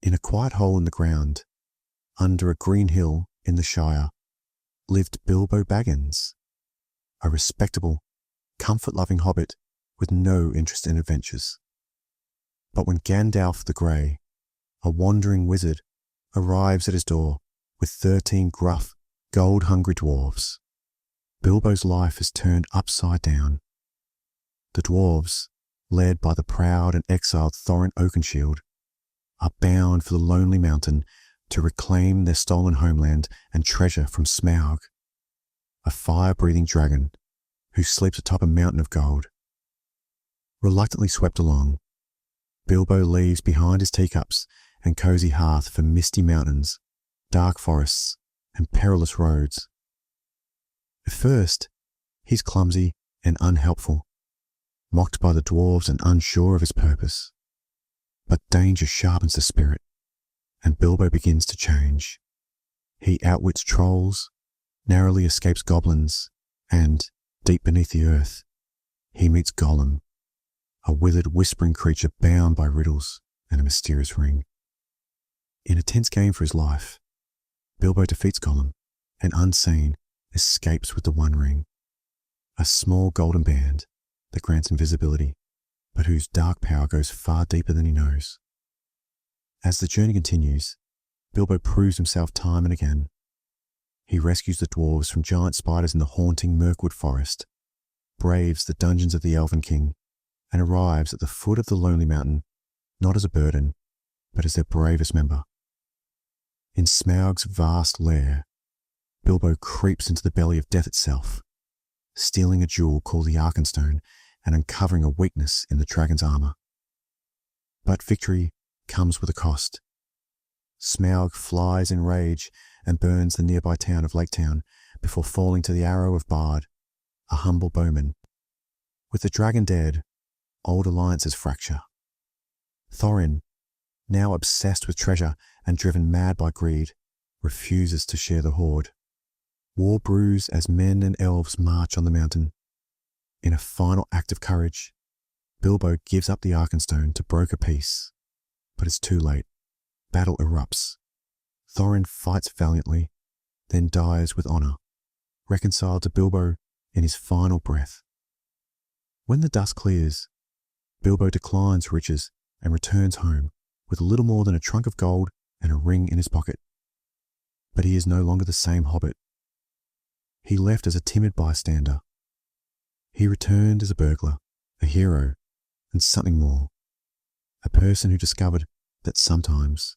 In a quiet hole in the ground, under a green hill in the Shire, lived Bilbo Baggins, a respectable, comfort-loving hobbit with no interest in adventures. But when Gandalf the Grey, a wandering wizard, arrives at his door with 13 gruff, gold-hungry dwarves, Bilbo's life is turned upside down. The dwarves, led by the proud and exiled Thorin Oakenshield, are bound for the lonely mountain to reclaim their stolen homeland and treasure from Smaug, a fire-breathing dragon who sleeps atop a mountain of gold. Reluctantly swept along, Bilbo leaves behind his teacups and cozy hearth for misty mountains, dark forests, and perilous roads. At first, he's clumsy and unhelpful, mocked by the dwarves and unsure of his purpose. But danger sharpens the spirit, and Bilbo begins to change. He outwits trolls, narrowly escapes goblins, and, deep beneath the earth, he meets Gollum, a withered, whispering creature bound by riddles and a mysterious ring. In a tense game for his life, Bilbo defeats Gollum and, unseen, escapes with the One Ring, a small golden band that grants invisibility, but whose dark power goes far deeper than he knows. As the journey continues, Bilbo proves himself time and again. He rescues the dwarves from giant spiders in the haunting Mirkwood forest, braves the dungeons of the Elven King, and arrives at the foot of the Lonely Mountain, not as a burden, but as their bravest member. In Smaug's vast lair, Bilbo creeps into the belly of death itself, stealing a jewel called the Arkenstone and uncovering a weakness in the dragon's armor. But victory comes with a cost. Smaug flies in rage and burns the nearby town of Laketown before falling to the arrow of Bard, a humble bowman. With the dragon dead, old alliances fracture. Thorin, now obsessed with treasure and driven mad by greed, refuses to share the hoard. War brews as men and elves march on the mountain. In a final act of courage, Bilbo gives up the Arkenstone to broker peace. But it's too late. Battle erupts. Thorin fights valiantly, then dies with honor, reconciled to Bilbo in his final breath. When the dust clears, Bilbo declines riches and returns home with little more than a trunk of gold and a ring in his pocket. But he is no longer the same hobbit. He left as a timid bystander. He returned as a burglar, a hero, and something more. A person who discovered that sometimes